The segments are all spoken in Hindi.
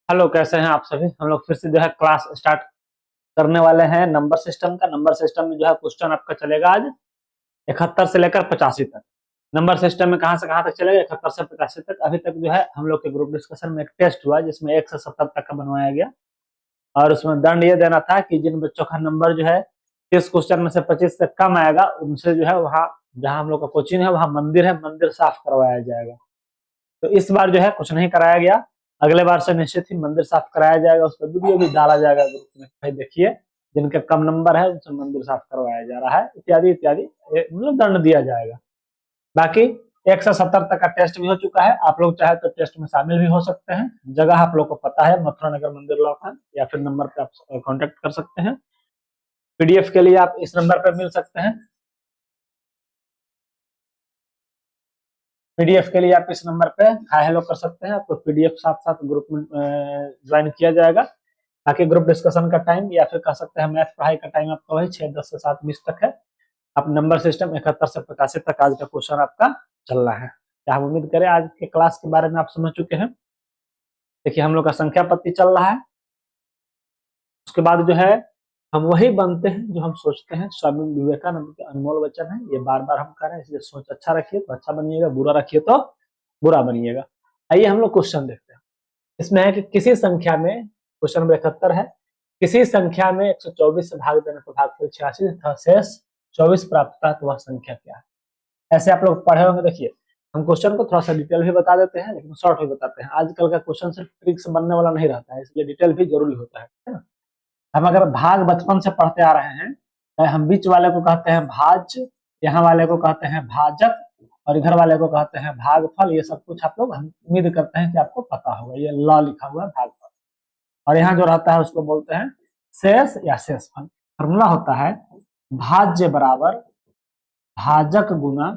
हेलो, कैसे हैं आप सभी। हम लोग फिर से जो है क्लास स्टार्ट करने वाले हैं नंबर सिस्टम का। नंबर सिस्टम में जो है क्वेश्चन आपका चलेगा आज 71 से लेकर 85 तक। नंबर सिस्टम में कहां से कहां तक चलेगा? 71 से 85 तक। अभी तक जो है हम लोग के ग्रुप डिस्कशन में एक टेस्ट हुआ जिसमें 1 से 70 तक का बनवाया गया, और उसमें दंड ये देना था कि जिन बच्चों का नंबर जो है 30 क्वेश्चन में से 25 से कम आएगा, उनसे जो है वहाँ जहाँ हम लोग का कोचिंग है वहाँ मंदिर है, मंदिर साफ करवाया जाएगा। तो इस बार जो है कुछ नहीं कराया गया, अगले बार से निश्चित ही मंदिर साफ कराया जाएगा। उस पर वीडियो भी डाला जाएगा ग्रुप में, भाई देखिए जिनके कम नंबर है उनसे मंदिर साफ करवाया जा रहा है, इत्यादि इत्यादि, मतलब दंड दिया जाएगा। बाकी 170 तक का टेस्ट भी हो चुका है। आप लोग चाहे तो टेस्ट में शामिल भी हो सकते हैं। जगह आप लोग को पता है, मथुरा नगर मंदिर लॉक है, या फिर नंबर पे आप कांटेक्ट कर सकते हैं। पीडीएफ के लिए आप इस नंबर पर मिल सकते हैं। पीडीएफ के लिए आप इस नंबर पे हाय हेलो कर सकते हैं। आपको पीडीएफ साथ साथ ग्रुप में ज्वाइन किया जाएगा। बाकी ग्रुप डिस्कशन का टाइम या फिर कह सकते हैं मैथ पढ़ाई का टाइम आपका वही 6:10 से 7:20 तक है। आप नंबर सिस्टम 71 से 85 तक आज का क्वेश्चन आपका चल रहा है। क्या हम उम्मीद करें आज के क्लास के बारे में आप समझ चुके हैं। देखिए हम लोग का संख्या पत्ती चल रहा है। उसके बाद जो है हम वही बनते हैं जो हम सोचते हैं। स्वामी विवेकानंद के अनमोल वचन है, ये बार बार हम कर रहे हैं, इसलिए सोच अच्छा रखिए तो अच्छा बनिएगा, बुरा रखिए तो बुरा बनिएगा। आइए हम लोग क्वेश्चन देखते हैं। इसमें है कि किसी संख्या में, क्वेश्चन नंबर 71 है, किसी संख्या में 124 से भाग देने पर भागफल 86 तथा शेष 24 प्राप्त होता है तो वह संख्या क्या है? ऐसे आप लोग पढ़े होंगे। देखिए हम क्वेश्चन को थोड़ा सा डिटेल भी बता देते हैं, लेकिन शॉर्ट भी बताते हैं। आजकल का क्वेश्चन सिर्फ ट्रिक से बनने वाला नहीं रहता है, इसलिए डिटेल भी जरूरी होता है ना। हम अगर भाग बचपन से पढ़ते आ रहे हैं तो हम बीच वाले को कहते हैं भाज्य, यहाँ वाले को कहते हैं भाजक, और इधर वाले को कहते हैं भागफल। ये सब कुछ आप लोग, हम उम्मीद करते हैं कि आपको पता होगा। ये ल लिखा हुआ है भागफल, और यहाँ जो रहता है उसको बोलते हैं शेष या शेषफल। फॉर्मूला होता है भाज्य बराबर भाजक गुना,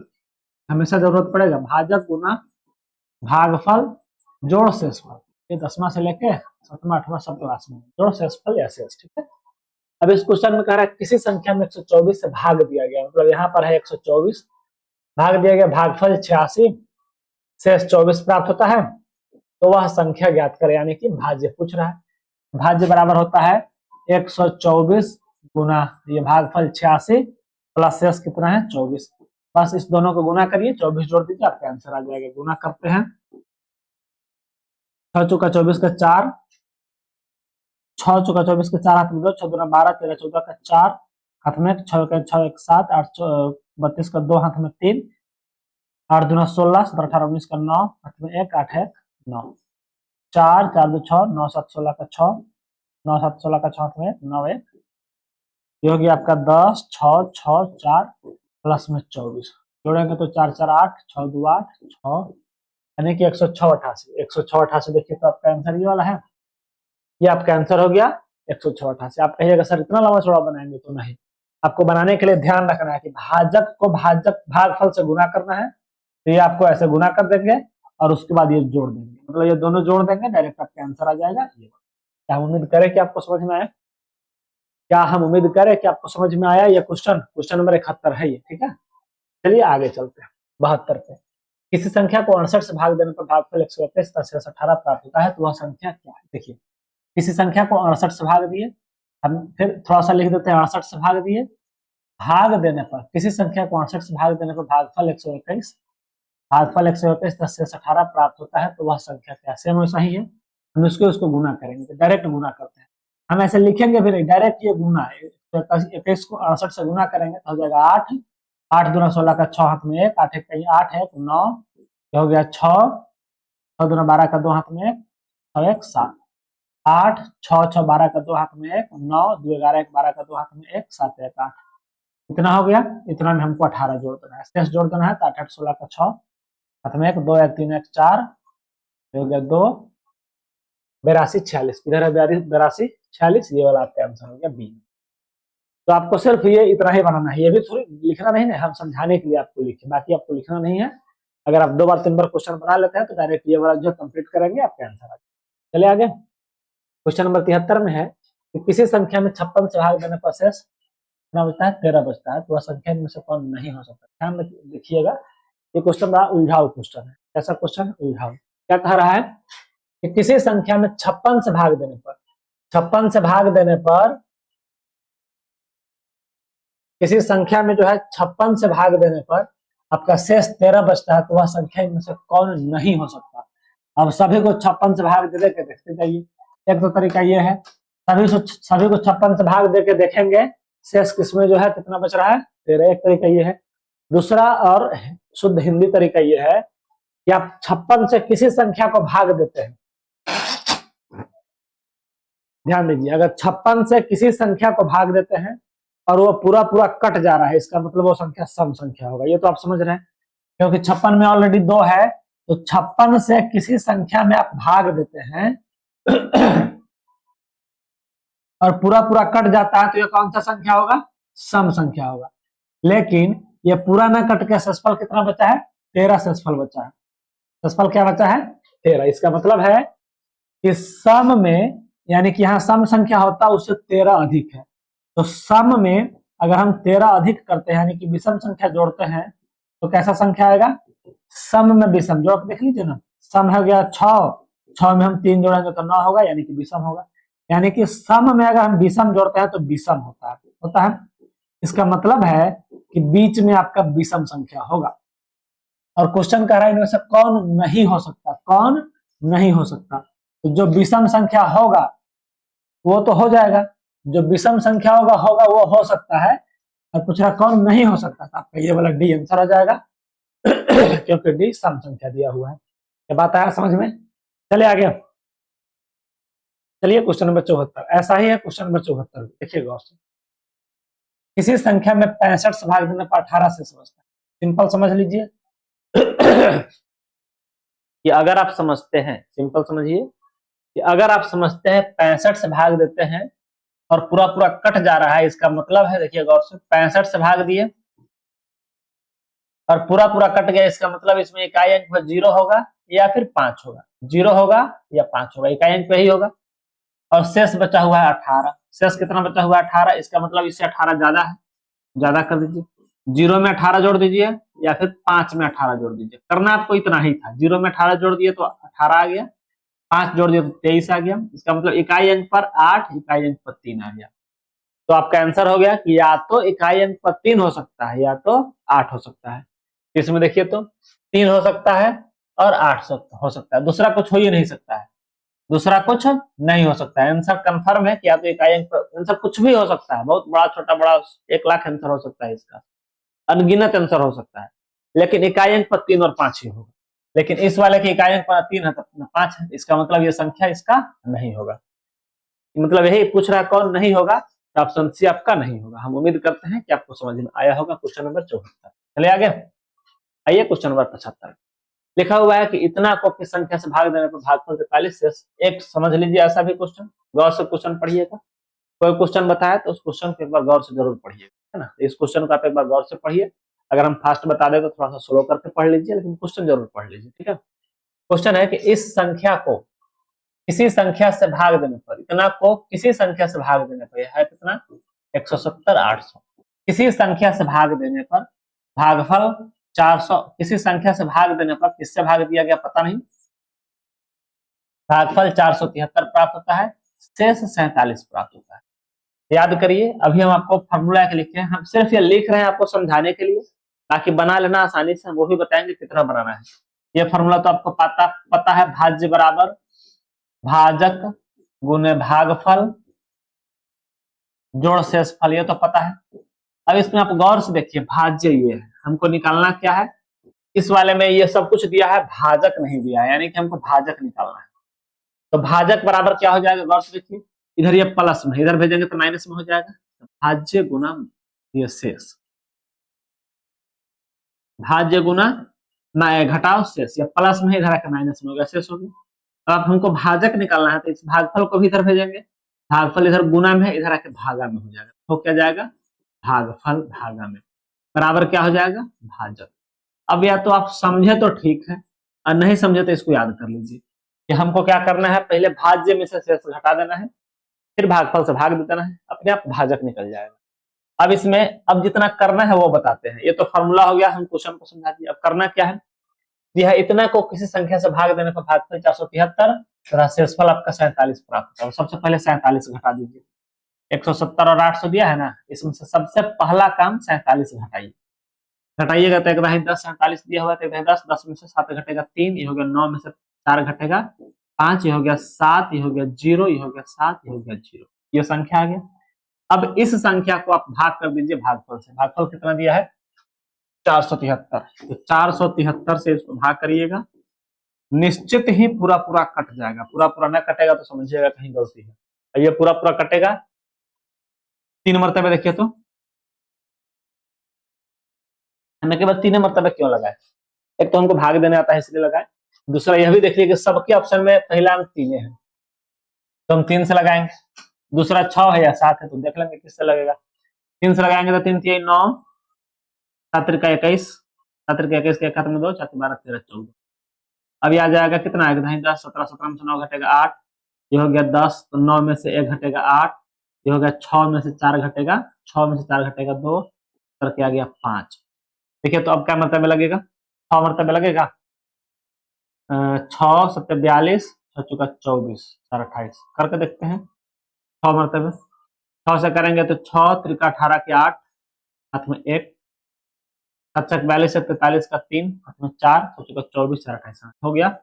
हमेशा जरूरत पड़ेगा, भाजक गुना भागफल जोड़ शेषफल। ये 10वां से लेके 7वां 8वां सब क्लास में जोड़ शेषफल या शेष, ठीक है। अब इस क्वेश्चन में कह रहा है किसी संख्या में 124 से भाग दिया गया, मतलब यहाँ पर है 124, भाग दिया गया, भागफल 86, शेष 24 प्राप्त होता है, तो वह संख्या ज्ञात करे, यानी कि भाज्य पूछ रहा है। भाज्य बराबर होता है 124 गुना ये भागफल 86 प्लस शेष कितना है 24। बस इस दोनों को गुना करिए, 24 जोड़ दीजिए, आपका आंसर आ जाएगा। गुना करते हैं, 6 चौका 24 का 4, 6 चौका 24 का 4 हाथ में 2, 6 दूना 12, 13 14 का 4 हाथ में 6 का 6 1 7, 8 32 का 2 हाथ में 3, 8 दूना 16, 17 18 19 का 9 हाथ में 1, 8 1 9, 4 4 2 6, 9 7 16 का 6, 9 7 16 का 6 हाथ में 9 1, ये हो गया आपका 10 6 6 4 प्लस में 24, जोड़ेंगे तो 4 4 8, 6 2 8 6, यानी कि 106 88। 106 88 देखिए तो आपका आंसर ये वाला है। ये आपका आंसर हो गया 106 88। आप कहिएगा सर इतना लंबा चौड़ा बनाएंगे, तो नहीं। आपको बनाने के लिए ध्यान रखना है कि भाजक को भाजक भागफल से गुना करना है, तो ये आपको ऐसे गुना कर देंगे और उसके बाद ये जोड़ देंगे, मतलब ये दोनों जोड़ देंगे, डायरेक्ट आपका आंसर आ जाएगा। ये क्या हम उम्मीद करें कि आपको समझ में आया? क्या हम उम्मीद करें कि आपको समझ में आया? ये क्वेश्चन नंबर 71 है ये, ठीक है। चलिए आगे चलते हैं 72 पे। किसी संख्या को 68 से भाग देने पर भागफल 121 तथा शेष 18 प्राप्त होता है, तो वह संख्या क्या है? देखिए किसी संख्या को 68 से भाग दिए, हम फिर थोड़ा सा लिख देते हैं 68 से भाग दिए, भाग देने पर किसी संख्या को 68 से भाग देने पर भागफल 121, भागफल 121 तथा शेष 18 प्राप्त होता है, तो वह संख्या क्या? सेम वैसा ही है, हम उसको गुना करेंगे, तो डायरेक्ट गुना करते हैं। हम ऐसे लिखेंगे फिर डायरेक्ट ये गुना है, 21 को 68 से गुना करेंगे तो हो जाएगा 8, 8 दूना 16 का 6 हाथ में 1, 8 1 8 1 9, हो गया 6, 6 दूना 12 का 2 हाथ में 1, 6 1 7, 8 6 6 12 का 2 हाथ में 1, 9 2 11 1 12 का 2 हाथ में 1, 7 1 8, इतना हो गया। इतना में हमको 18 जोड़ देना है, शेष जोड़ देना है, तो 8 8 16 का 6 हाथ में 1, 2 1 3 1 4, हो गया 2 82 46, इधर है 82 46, ये वाला आपका आंसर हो गया बी। तो आपको सिर्फ ये इतना ही बनाना है, ये भी थोड़ी लिखना नहीं है, हम समझाने के लिए आपको लिखे, बाकी आपको लिखना नहीं है। अगर आप 2 बार 3 बार क्वेश्चन बना लेते हैं तो डायरेक्ट ये वाला जो कंप्लीट करेंगे आपका आंसर आ जाएगा। चलिए आगे क्वेश्चन नंबर 73 में है कि किसी संख्या में 56 से भाग देने पर शेष कितना बचता है? 13 बचता है, तो वह संख्या इनमें से कौन नहीं हो सकता? ध्यान देखिएगा, ये क्वेश्चन बड़ा उलझाऊ क्वेश्चन है। ऐसा क्वेश्चन उलझाऊ क्या कह रहा है कि किसी संख्या में 56 से भाग देने पर, 56 से भाग देने पर, किसी संख्या में जो है 56 से भाग देने पर आपका शेष 13 बचता है, तो वह संख्या इनमें से कौन नहीं हो सकता। अब सभी को 56 से भाग दे के देखते जाइए। एक तो तरीका ये है, सभी को 56 से भाग दे के देखेंगे शेष किसमें जो है कितना बच रहा है, 13। एक तरीका ये है। दूसरा और शुद्ध हिंदी तरीका ये है कि आप 56 से किसी संख्या को भाग देते हैं। ध्यान दीजिए, अगर 56 से किसी संख्या को भाग देते हैं और वो पूरा पूरा कट जा रहा है, इसका मतलब वो संख्या सम संख्या होगा। ये तो आप समझ रहे हैं, क्योंकि 56 में ऑलरेडी 2 है, तो 56 से किसी संख्या में आप भाग देते हैं और पूरा पूरा कट जाता है, तो ये कौन सा संख्या होगा, सम संख्या होगा। लेकिन ये पूरा ना कट के शेषफल कितना बचा है, 13 शेषफल बचा है। शेषफल क्या बचा है, 13। इसका मतलब है कि सम में, यानी कि यहाँ सम संख्या होता है उससे 13 अधिक है, तो सम में अगर हम 13 अधिक करते हैं यानी कि विषम संख्या जोड़ते हैं तो कैसा संख्या आएगा, सम में विषम। जोड़ देख लीजिए ना, सम हो गया 6, 6 में हम 3 जोड़ेंगे तो 9 होगा, यानी कि विषम होगा। यानी कि सम में अगर हम विषम जोड़ते हैं तो विषम होता है। इसका मतलब है कि बीच में आपका विषम संख्या होगा। और क्वेश्चन कह रहा है इनमें से कौन नहीं हो सकता, कौन नहीं हो सकता। तो जो विषम संख्या होगा वो तो हो जाएगा, जो विषम संख्या होगा वो हो सकता है। और पूछ रहा कौन नहीं हो सकता, तो आपका ये वाला डी आंसर हो जाएगा क्योंकि डी सम संख्या दिया हुआ है। क्या बात आया समझ में। चलिए आगे, चलिए क्वेश्चन नंबर 74 ऐसा ही है। क्वेश्चन नंबर 74 देखिए गौर से, किसी संख्या में 65 से भाग देने पर 18 से समझता है। सिंपल समझ लीजिए कि अगर आप समझते हैं, सिंपल समझिए कि अगर आप समझते हैं 65 से भाग देते हैं और पूरा पूरा कट जा रहा है, इसका मतलब है, देखिए गौर से, 65 से भाग दिए और पूरा पूरा कट गया, इसका मतलब इसमें इकाई अंक 0 होगा या फिर 5 होगा, 0 होगा या 5 होगा, इकाई अंक पे ही होगा। और शेष बचा हुआ है 18। शेष कितना बचा हुआ है, 18। इसका मतलब इससे 18 ज्यादा है, ज्यादा कर दीजिए। 0 में 18 जोड़ दीजिए या फिर 5 में 18 जोड़ दीजिए। करना आपको इतना ही था, 0 में 18 जोड़ दिए तो 18 आ गया, 5 जोड़ दिए तो 23 आ गया। इसका मतलब इकाई अंक पर 8, इकाई अंक पर 3 आ गया। तो आपका आंसर हो गया कि या तो इकाई अंक पर 3 हो सकता है या तो 8 हो सकता है। इसमें देखिए तो 3 हो सकता है और 8 हो सकता है, दूसरा कुछ हो ही नहीं सकता है, दूसरा कुछ नहीं हो सकता है। आंसर कंफर्म है कि या तो इकाई अंक पर, आंसर कुछ भी हो सकता है, बहुत बड़ा छोटा बड़ा 1 लाख आंसर हो सकता है, इसका अनगिनत आंसर हो सकता है, लेकिन इकाई अंक पर 3 और 5 ही होगा। लेकिन इस वाले के इकाई अंक पर 3 है तो 5 है, इसका मतलब ये संख्या इसका नहीं होगा। मतलब यही पूछ रहा है कौन नहीं होगा, तो ऑप्शन सी आपका नहीं होगा। हम उम्मीद करते हैं कि आपको समझ में आया होगा क्वेश्चन नंबर 74। चलिए आगे, आइए क्वेश्चन नंबर 75। लिखा हुआ है कि इतना को किस संख्या से भाग देने पर भागफल से 45 शेष। एक समझ लीजिए ऐसा भी क्वेश्चन, गौर से क्वेश्चन पढ़िएगा। कोई क्वेश्चन बताया तो उस क्वेश्चन को एक बार गौर से जरूर पढ़िएगा, है ना। इस क्वेश्चन को आप एक बार गौर से पढ़िए। अगर हम फास्ट बता दें तो थोड़ा सा स्लो करके पढ़ लीजिए, लेकिन क्वेश्चन जरूर पढ़ लीजिए, ठीक है। क्वेश्चन है कि इस संख्या को किसी संख्या से भाग देने पर, इतना को किसी संख्या से भाग देने पर, यह है कितना, 170 800। किसी संख्या से भाग देने पर भागफल 400, किसी संख्या से भाग देने पर किससे भाग दिया गया पता नहीं, भागफल 473 प्राप्त होता है, शेष 47 प्राप्त होता है। याद करिए, अभी हम आपको फॉर्मूला लिखे हैं, हम सिर्फ ये लिख रहे हैं आपको समझाने के लिए, ताकि बना लेना आसानी से, वो भी बताएंगे कितना बनाना है। ये फॉर्मूला तो आपको पता है, भाज्य बराबर भाजक गुने भागफल जोड़ शेषफल, ये तो पता है। अब इसमें आप गौर से देखिए, भाज्य ये है, हमको निकालना क्या है, इस वाले में ये सब कुछ दिया है, भाजक नहीं दिया है, यानी कि हमको भाजक निकालना है। तो भाजक बराबर क्या हो जाएगा, गौर से देखिए, इधर ये प्लस में, इधर भेजेंगे तो माइनस में हो जाएगा। भाज्य गुना ये शेष, भाज्य गुना घटाओ शेष, या प्लस में इधर आकर माइनस में हो गया, शेष हो गया। तो अब हमको भाजक निकालना है, तो इस भागफल को भी इधर भेजेंगे, भागफल इधर गुना में, इधर आके भागा में हो जाएगा। तो क्या जाएगा, भागफल भागा में बराबर क्या हो जाएगा, भाजक। अब या तो आप समझे तो ठीक है, और नहीं समझे तो इसको याद कर लीजिए कि हमको क्या करना है, पहले भाज्य में से शेष घटा देना है, फिर भागफल से भाग देना है, अपने आप भाजक निकल जाएगा। अब इसमें अब जितना करना है वो बताते हैं। ये तो फॉर्मूला हो गया, हम क्वेश्चन को समझा दिए। अब करना क्या है, यह इतना को किसी संख्या से भाग देने पर भागफल 473 तथा शेषफल आपका 47 प्राप्त होगा। सबसे पहले 47 घटा दीजिए, 170 और 800 दिया है ना, इसमें से सबसे पहला काम 47 घटाइए। घटाइएगा तो एक दही 10, 47 दिया हुआ तो एक दही 10, 10 में से 7 घटेगा 3, ये हो गया 9 में से 4 घटेगा 5, ये हो गया 7, ये हो गया 0, ये हो गया 7, ये हो गया 0, ये संख्या आ गया। अब इस संख्या को आप भाग कर दीजिए भागफल से। भागफल कितना दिया है 473, तो 473 से इसको भाग करिएगा, निश्चित ही पूरा पूरा कट जाएगा। पूरा पूरा ना कटेगा तो समझिएगा कहीं गलती है। ये पूरा पूरा कटेगा 3 मरतबे, देखिए तो हमने केवल 3 मरतबे क्यों लगाए, एक तो हमको भाग देने आता है इसलिए लगाए, दूसरा यह भी देखिए कि सबके ऑप्शन में पहला अंक 3 है तो हम 3 से लगाएंगे, दूसरा 6 है या 7 है तो देख लेंगे किससे लगेगा। 3 से लगाएंगे तो 3 3 9, 7 का 21, 7 का 21 के खत्म में 2, 4 12 13 14। अभी आ जाएगा कितना आएगा 10, 17, 17 में से 9 घटेगा 8, ये हो गया 10, तो 9 में से 1 घटेगा 8, ये हो गया 6 में से 4 घटेगा, 6 में से 4 घटेगा 2, करके आ गया 5। देखिए तो अब क्या मरतबे लगेगा, 6 मरतबे लगेगा, 6 7 42, 6 चौका 24, 4 28, करके देखते हैं 6 मरतबे। 6 से करेंगे तो 6 त्रिका 18 के 8, हाथ में 1, 7 7 42 से 43 का 3, हाथ में 4, 6 चौका 24, 4 28 हो गया।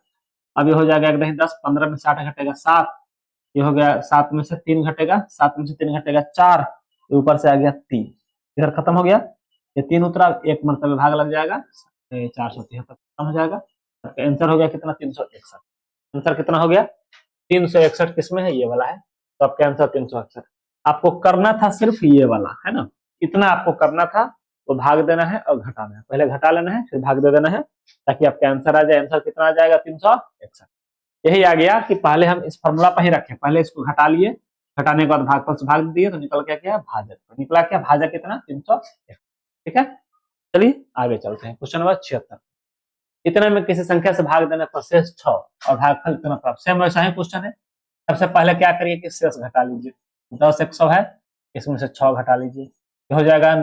अब ये हो जाएगा एक दही 10, 15 में से 8 घटेगा 7, ये हो गया 7 में से 3 घटेगा, 7 में से 3 घटेगा 4, ऊपर से आ गया 3, इधर खत्म हो गया, ये 3 उतरा, एक मरतबे भाग लग जाएगा, 473 खत्म हो जाएगा। आंसर हो गया कितना 361। आंसर कितना हो गया 361, किसमें है ये वाला है, तो आपका आंसर 361। आपको करना था सिर्फ ये वाला है ना, इतना आपको करना था, तो भाग देना है और घटाना है, पहले घटा लेना है फिर भाग दे देना है, ताकि आपका आंसर आ जाए। आंसर कितना आ जाएगा 361। यही आ गया कि पहले हम इस फॉर्मूला पर ही रखें, पहले इसको घटा लिए, घटाने के बाद भागफल से भाग दिए तो निकल क्या भाजक, तो निकला क्या भाजक कितना 361। ठीक है, चलिए आगे चलते हैं। क्वेश्चन नंबर 76, इतना में किसी संख्या से भाग देने पर शेष 6 और भागफल इतना प्राप्त। सेम वैसा ही क्वेश्चन है। सबसे पहले क्या करिए कि शेष घटा लीजिए, 10 100 है, इसमें से 6 घटा लीजिए, ये हो जाएगा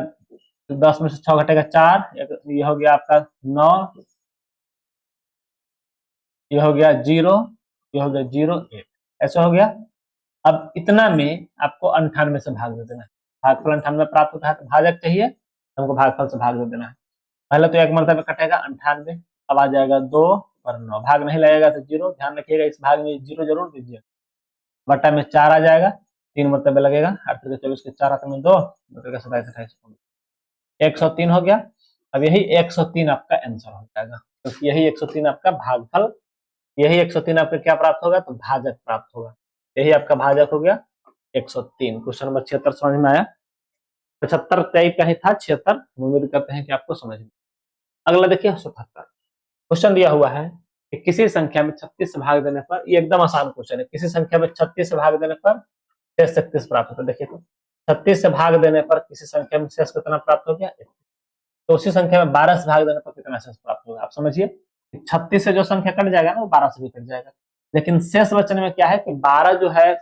10 में से 6 घटेगा 4, ये हो गया आपका 9, ये हो गया 0, ये हो गया 0 1, ऐसा हो गया। अब इतना में आपको 98 से भाग दे देना है, भागफल 98 प्राप्त होता है तो भाजक चाहिए, हमको भागफल से भाग दे देना है। पहले तो एक मरतबे कटेगा 98, अब आ जाएगा 2 और 9, भाग नहीं लगेगा तो 0, ध्यान रखिएगा इस भाग में 0 जरूर दीजिए, बटा में 4 आ जाएगा, 3 मरतबे लगेगा, 8 के 24 के 4 हाथ में 2, 27 28 103 हो गया। अब यही 103 आपका आंसर हो जाएगा, तो यही 103 आपका भागफल, यही 103 आपका क्या प्राप्त होगा तो भाजक प्राप्त होगा, यही आपका भाजक हो गया 103। क्वेश्चन नंबर 76 समझ में आया, 75 टाइप का ही था, 76 उम्मीद करते हैं कि आपको समझ में। अगला देखिए 77, क्वेश्चन दिया हुआ है कि किसी संख्या में 36 से भाग देने पर, ये एकदम आसान क्वेश्चन है, किसी संख्या में 36 से भाग देने पर शेष 36 प्राप्त होता है। देखिए तो 36 से भाग देने पर किसी संख्या में शेष कितना प्राप्त हो गया, तो उसी संख्या में 12 से भाग देने पर कितना शेष प्राप्त होगा। आप समझिए 36 से जो संख्या कट जाएगा ना वो 12 से भी कट जाएगा, लेकिन शेष बचने में क्या है कि 12 जो है,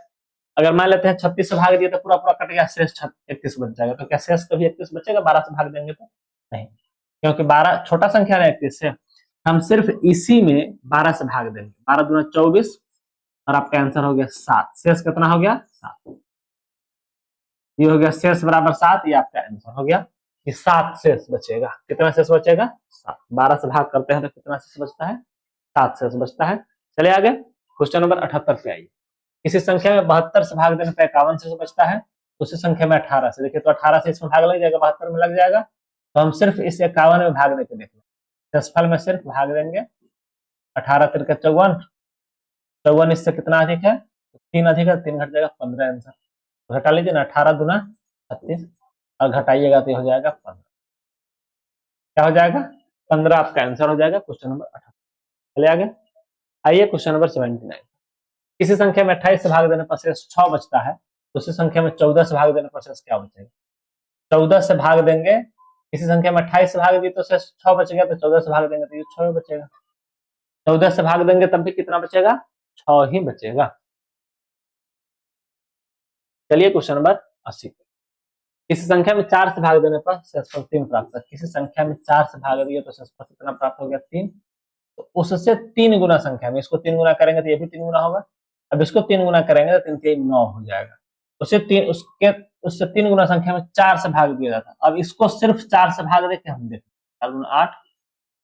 अगर मान लेते हैं 36 से भाग दिया तो पूरा पूरा कट गया, शेष 31 बच जाएगा, तो क्या शेष कभी 31 बचेगा 12 से भाग देंगे तो नहीं, क्योंकि 12 छोटा संख्या है 31 से, हम सिर्फ इसी में 12 से भाग देंगे, 12 दूना 24 और आपका आंसर हो गया 7, शेष कितना हो गया 7, ये हो गया शेष बराबर 7, ये आपका आंसर हो गया कि 7 शेष बचेगा। कितना शेष बचेगा 7, 12 से भाग करते हैं तो कितना शेष बचता है 7 शेष बचता है। चलिए आगे क्वेश्चन नंबर 78 पे आइए, किसी संख्या में 72 से भाग देने पर 51 शेष बचता है, उसी संख्या में 18 से, देखिए तो 18 से इसमें भाग लग जाएगा, 72 में लग जाएगा, तो हम सिर्फ इस 51 में भाग देके देख लें, शेषफल में सिर्फ भाग देंगे, 18 3 का 54, 54 इससे कितना अधिक है 3 अधिक है, 3 घट जाएगा 15, आंसर घटा लीजिए ना, 18 दूना 36 और घटाइएगा तो हो जाएगा 15, क्या हो जाएगा 15 आपका आंसर हो जाएगा क्वेश्चन नंबर 78। चलिए आगे आइए क्वेश्चन नंबर 79, किसी संख्या में 28 से भाग देने पर शेष 6 बचता है, दूसरी संख्या में 14 से भाग देने पर शेष क्या बचेगा। 14 से भाग देंगे, किसी संख्या में 28 से भाग दिए तो शेष 6 बच गया, तो 14 से भाग देंगे तो ये 6 बचेगा, 14 से भाग देंगे तब भी कितना बचेगा 6 ही बचेगा। चलिए क्वेश्चन नंबर 80, किसी संख्या में 4 से भाग देने पर शेषफल 3 प्राप्त है, किसी संख्या में 4 से भाग दिए तो शेषफल कितना प्राप्त हो गया 3, तो तो उससे 3 गुना संख्या में इसको 3 गुना करेंगे तो ये भी 3 गुना होगा। अब इसको 3 गुना करेंगे तो 3 3 9 हो जाएगा। उससे 3 गुना संख्या में 4 से भाग दिया जाता। अब इसको सिर्फ 4 से भाग देके हम देखते 4 गुना 8,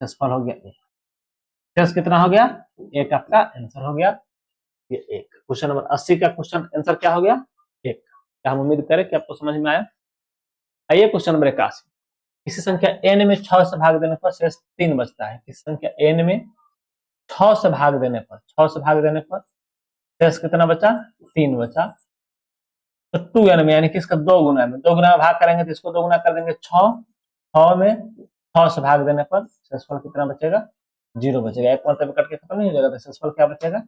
शेषफल हो गया 1। शेष कितना हो गया? 1 आपका आंसर हो गया ये 1। क्वेश्चन नंबर 80 का क्वेश्चन आंसर क्या हो गया? 1। क्या हम उम्मीद करें कि आपको समझ में आया। आइए क्वेश्चन नंबर 81। किसी संख्या n में 6 से भाग देने पर शेष 3 बचता है। किसी संख्या n में 6 से भाग देने पर शेष कितना बचा? 3 बचा। तो 2n में यानी कि इसका 2 गुना में 2 गुना में भाग करेंगे तो इसको 2 गुना कर देंगे 6 में 6 से भाग देने पर शेषफल कितना बचेगा? 0 बचेगा। एक मतलब कट के खत्म नहीं हो जाएगा तो शेषफल क्या बचेगा?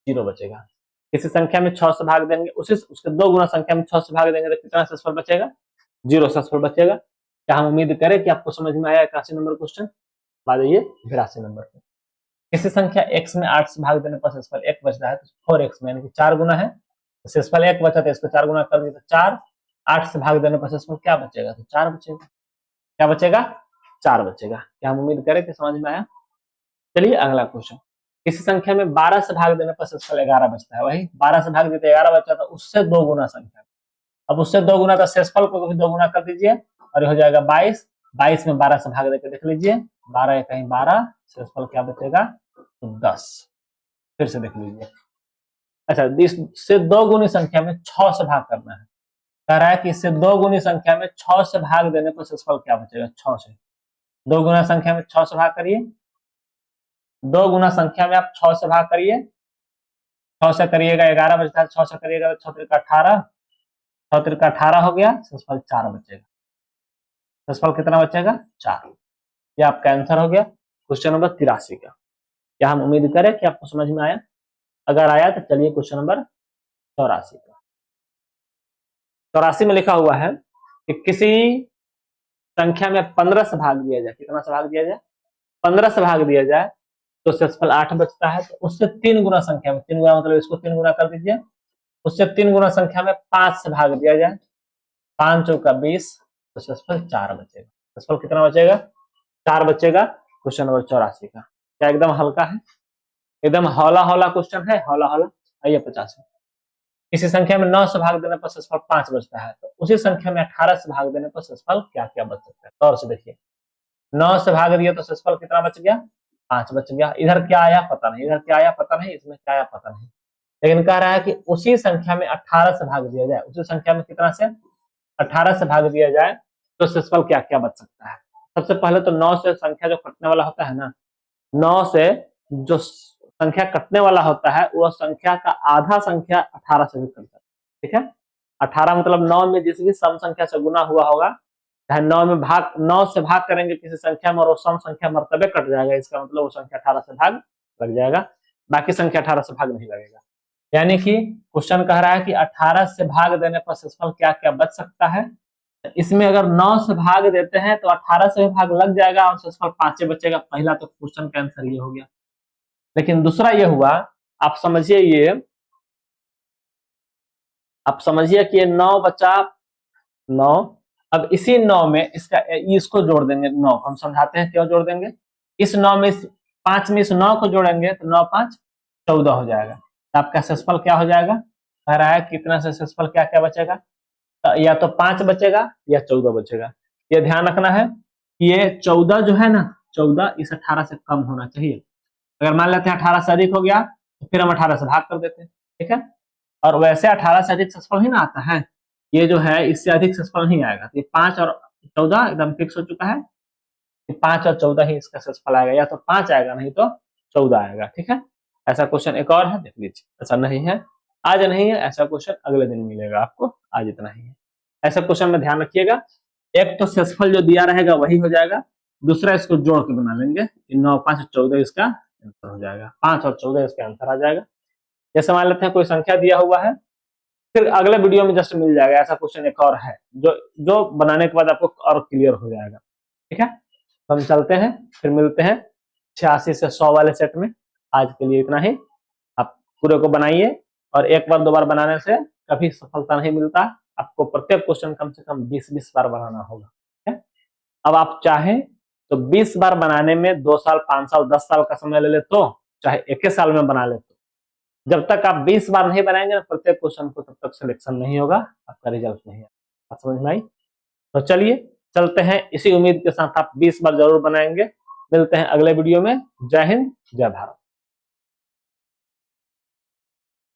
0 बचेगा। किसी संख्या में 6 से भाग देंगे उसके 2 गुना संख्या में 6 से भाग देंगे तो कितना शेषफल बचेगा? 0 शेषफल बचेगा। क्या हम उम्मीद करें कि आपको समझ में आया 81 नंबर क्वेश्चन। बाद आइए 82 नंबर पे। किसी संख्या x में 8 से भाग देने पर शेषफल 1 बचता है तो 4x में यानी कि 4 गुना है तो शेषफल 1 बचा तो इसको 4 गुना कर दिया तो 4। 8 से भाग देने पर शेषफल क्या बचेगा? तो 4 बचेगा। क्या बचेगा? 4 बचेगा। क्या हम उम्मीद करें कि समझ में आया। चलिए अगला क्वेश्चन। किसी संख्या में 12 से भाग देने पर शेषफल 11 बचता है। वही 12 से भाग देते 11 बचा तो उससे 2 गुना संख्या। अब उससे 2 गुना तो शेषफल को भी 2 गुना कर दीजिए और ये हो जाएगा 22। 22 में 12 से भाग देकर देख लीजिए 12 कहीं 12, शेषफल क्या बचेगा? तो 10। फिर से देख लीजिए। अच्छा, इससे 2 गुनी संख्या में 6 से भाग करना है। कह रहा है कि इससे 2 गुनी संख्या में 6 से भाग देने पर शेषफल क्या बचेगा? 6 से 2 गुना संख्या में 6 से भाग करिए। 2 गुना संख्या में आप 6 से भाग करिए। 6 से करिएगा 11 बचता है। 6 से करिएगा तो 6 त्रिक 18, 6 त्रिक 18 हो गया। शेषफल 4 बचेगा। शेषफल कितना बचेगा? 4। ये आपका आंसर हो गया क्वेश्चन नंबर 83 का। क्या हम उम्मीद करें कि आपको समझ में आया। अगर आया तो चलिए क्वेश्चन नंबर 84 का। 84 में लिखा हुआ है कि किसी संख्या में 15 से भाग दिया जाए। कितना से भाग दिया जाए? 15 से भाग दिया जाए तो शेषफल 8 बचता है। तो उससे 3 गुना संख्या में 3 गुना मतलब इसको 3 गुना कर दीजिए। उससे 3 गुना संख्या में 5 से भाग दिया जाए। 5 चौका 20 तो शेषफल 4 बचेगा। शेषफल कितना बचेगा? 4 बचेगा। क्वेश्चन नंबर 84 का। क्या एकदम हल्का है? एकदम हौला हौला क्वेश्चन है, हौला हौला। आइए 50। किसी संख्या में 9 से भाग देने पर शेषफल 5 बचता है तो उसी संख्या में 18 से भाग देने पर शेषफल क्या क्या बच सकता है? गौर से देखिए। 9 से भाग दिया तो शेषफल कितना बच गया? 5 बच गया। इधर क्या आया पता नहीं, इधर क्या आया पता नहीं, इसमें क्या आया पता नहीं। लेकिन कह रहा है कि उसी संख्या में 18 से भाग दिया जाए। उसी संख्या में कितना से? 18 से भाग दिया जाए तो शेषफल क्या क्या बच सकता है? सबसे पहले तो 9 से संख्या जो कटने वाला होता है ना, 9 से जो संख्या कटने वाला होता है वह संख्या का आधा संख्या 18 से भी कटता है। ठीक है। 18 मतलब 9 में जिस भी सम संख्या से गुना हुआ होगा, चाहे 9 से भाग करेंगे किसी संख्या में और वो सम संख्या मर्तबे कट जाएगा। इसका मतलब वो संख्या 18 से भाग लग जाएगा, बाकी संख्या 18 से भाग नहीं लगेगा। यानी कि क्वेश्चन कह रहा है कि 18 से भाग देने पर शेषफल क्या क्या बच सकता है। इसमें अगर 9 से भाग देते हैं तो 18 से भी भाग लग जाएगा और शेषफल 5 बचेगा। पहला तो क्वेश्चन का आंसर ये हो गया। लेकिन दूसरा ये हुआ, आप समझिए कि ये 9 बचा 9। अब इसी 9 में इसको जोड़ देंगे। 9 हम समझाते हैं क्यों जोड़ देंगे। इस 9 में 5 में इस 9 को जोड़ेंगे तो 9 5 14 हो जाएगा। तो आपका शेषफल क्या हो जाएगा? कह रहा है कितना से शेषफल क्या क्या बचेगा? या तो 5 बचेगा या 14 बचेगा। ये ध्यान रखना है कि ये 14 जो है ना, 14 इस 18 से कम होना चाहिए। अगर मान लेते हैं 18 से अधिक हो गया तो फिर हम 18 से भाग कर देते हैं। ठीक है। और वैसे 18 से अधिक शेषफल ही ना आता है, ये जो है इससे अधिक शेषफल नहीं आएगा। तो ये 5 और 14 एकदम फिक्स हो चुका है। 5 और 14 ही इसका शेषफल आएगा, या तो 5 आएगा नहीं तो 14 आएगा। ठीक है। ऐसा क्वेश्चन एक और है, देख लीजिए। ऐसा नहीं है, आज नहीं है, ऐसा क्वेश्चन अगले दिन मिलेगा आपको। आज इतना ही है। ऐसा क्वेश्चन में ध्यान रखिएगा, एक तो शेषफल जो दिया रहेगा वही हो जाएगा, दूसरा इसको जोड़ के बना लेंगे। 9 5 14 इसका आंसर हो जाएगा। 5 और 14 इसका आंसर आ जाएगा। जैसे मान लेते हैं कोई संख्या दिया हुआ है, फिर अगले वीडियो में जस्ट मिल जाएगा। ऐसा क्वेश्चन एक और है जो बनाने के बाद आपको और क्लियर हो जाएगा। ठीक है। तो हम चलते हैं, फिर मिलते हैं 86 से 100 वाले सेट में। आज के लिए इतना ही। आप पूरे को बनाइए और एक बार दो बार बनाने से कभी सफलता नहीं मिलता। आपको प्रत्येक क्वेश्चन कम से कम 20-20 बार बनाना होगा। ठीक है। अब आप चाहें तो 20 बार बनाने में 2 साल, 5 साल, 10 साल का समय ले ले तो, चाहे एक ही साल में बना ले तो, जब तक आप 20 बार नहीं बनाएंगे ना प्रत्येक क्वेश्चन को, तब तक सिलेक्शन नहीं होगा, आपका रिजल्ट नहीं आएगा। समझ में आई? तो चलिए चलते हैं, इसी उम्मीद के साथ आप 20 बार जरूर बनाएंगे। मिलते हैं अगले वीडियो में। जय हिंद, जय भारत।